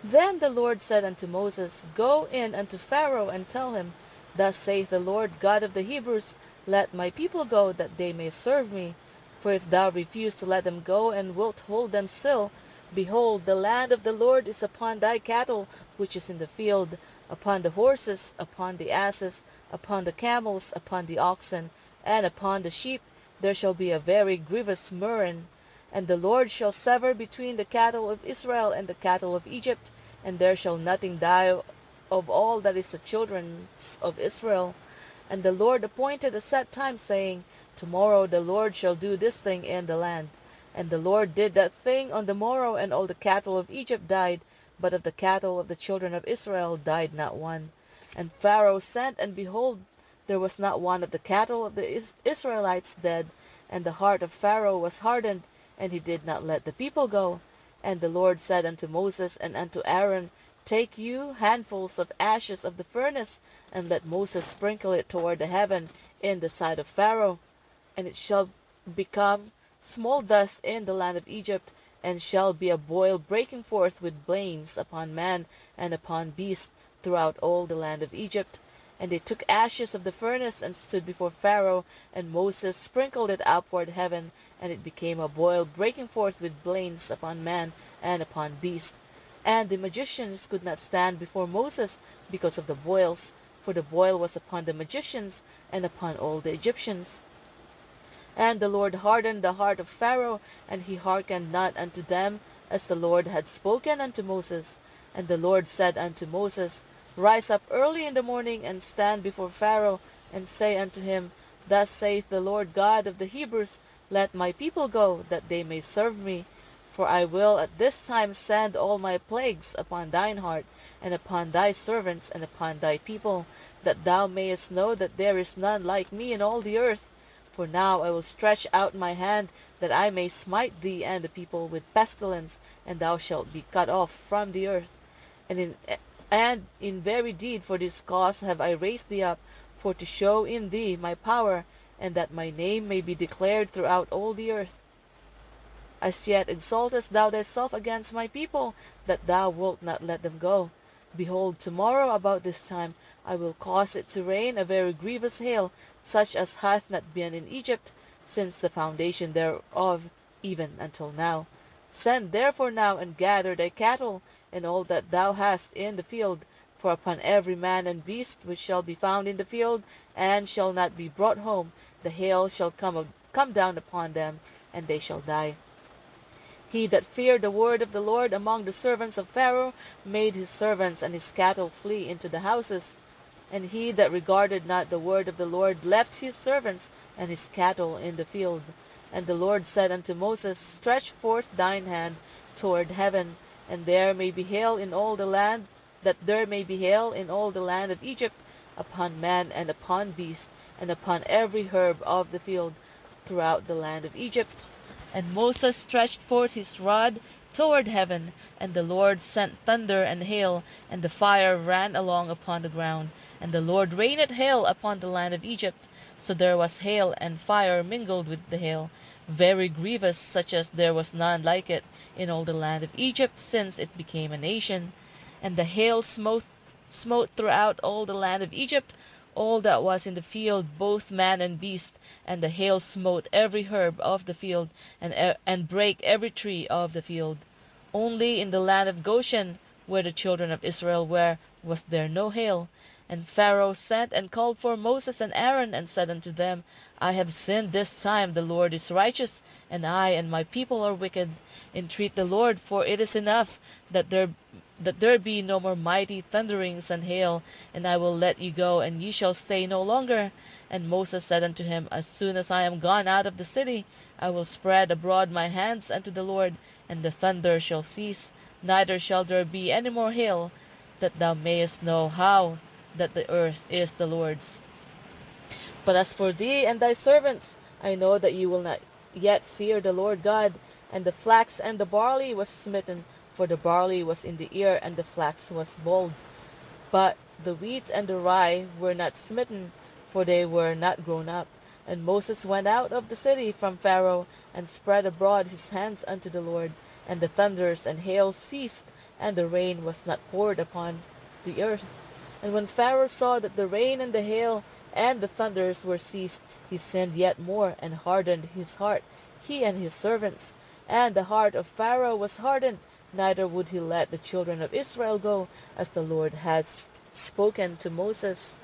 Then the Lord said unto Moses, Go in unto Pharaoh, and tell him, Thus saith the Lord God of the Hebrews, Let my people go, that they may serve me. For if thou refuse to let them go, and wilt hold them still, behold, the land of the Lord is upon thy cattle which is in the field, upon the horses, upon the asses, upon the camels, upon the oxen, and upon the sheep there shall be a very grievous murrain. And the Lord shall sever between the cattle of Israel and the cattle of Egypt, and there shall nothing die of all that is the children of Israel. And the Lord appointed a set time, saying, Tomorrow the Lord shall do this thing in the land. And the Lord did that thing on the morrow, and all the cattle of Egypt died, but of the cattle of the children of Israel died not one. And Pharaoh sent, and behold, there was not one of the cattle of the Israelites dead. And the heart of Pharaoh was hardened, and he did not let the people go. And the Lord said unto Moses and unto Aaron, Take you handfuls of ashes of the furnace, and let Moses sprinkle it toward the heaven in the sight of Pharaoh, and it shall become small dust in the land of Egypt, and shall be a boil breaking forth with blains upon man and upon beast throughout all the land of Egypt. And they took ashes of the furnace, and stood before Pharaoh, and Moses sprinkled it upward heaven, and it became a boil breaking forth with blains upon man and upon beast. And the magicians could not stand before Moses because of the boils, for the boil was upon the magicians and upon all the Egyptians. And the Lord hardened the heart of Pharaoh, and he hearkened not unto them, as the Lord had spoken unto Moses. And the Lord said unto Moses, Rise up early in the morning, and stand before Pharaoh, and say unto him, Thus saith the Lord God of the Hebrews, Let my people go, that they may serve me. For I will at this time send all my plagues upon thine heart, and upon thy servants, and upon thy people, that thou mayest know that there is none like me in all the earth. For now I will stretch out my hand, that I may smite thee and the people with pestilence, and thou shalt be cut off from the earth. And in very deed for this cause have I raised thee up, for to show in thee my power, and that my name may be declared throughout all the earth. As yet exaltest thou thyself against my people, that thou wilt not let them go. Behold, tomorrow about this time I will cause it to rain a very grievous hail, such as hath not been in Egypt, since the foundation thereof, even until now. Send therefore now, and gather thy cattle, and all that thou hast in the field, for upon every man and beast which shall be found in the field, and shall not be brought home, the hail shall come down upon them, and they shall die. He that feared the word of the Lord among the servants of Pharaoh made his servants and his cattle flee into the houses. And he that regarded not the word of the Lord left his servants and his cattle in the field. And the Lord said unto Moses, Stretch forth thine hand toward heaven, and there may be hail in all the land, that there may be hail in all the land of Egypt, upon man and upon beast, and upon every herb of the field throughout the land of Egypt. And Moses stretched forth his rod toward heaven, and the Lord sent thunder and hail, and the fire ran along upon the ground. And the Lord rained hail upon the land of Egypt. So there was hail and fire mingled with the hail, very grievous, such as there was none like it in all the land of Egypt since it became a nation. And the hail smote throughout all the land of Egypt, all that was in the field, both man and beast. And the hail smote every herb of the field, and brake every tree of the field. Only in the land of Goshen, where the children of Israel were, was there no hail. And Pharaoh sent and called for Moses and Aaron, and said unto them, I have sinned this time, the Lord is righteous, and I and my people are wicked. Entreat the Lord, for it is enough that there be no more mighty thunderings and hail, and I will let you go, and ye shall stay no longer. And Moses said unto him, As soon as I am gone out of the city, I will spread abroad my hands unto the Lord, and the thunder shall cease, neither shall there be any more hail, that thou mayest know how that the earth is the Lord's. But as for thee and thy servants, I know that you will not yet fear the Lord God. And the flax and the barley was smitten, for the barley was in the ear, and the flax was bold. But the wheat and the rye were not smitten, for they were not grown up. And Moses went out of the city from Pharaoh, and spread abroad his hands unto the Lord. and the thunders and hail ceased, and the rain was not poured upon the earth. And when Pharaoh saw that the rain and the hail and the thunders were ceased, he sinned yet more, and hardened his heart, he and his servants. And the heart of Pharaoh was hardened, neither would he let the children of Israel go, as the Lord had spoken to Moses.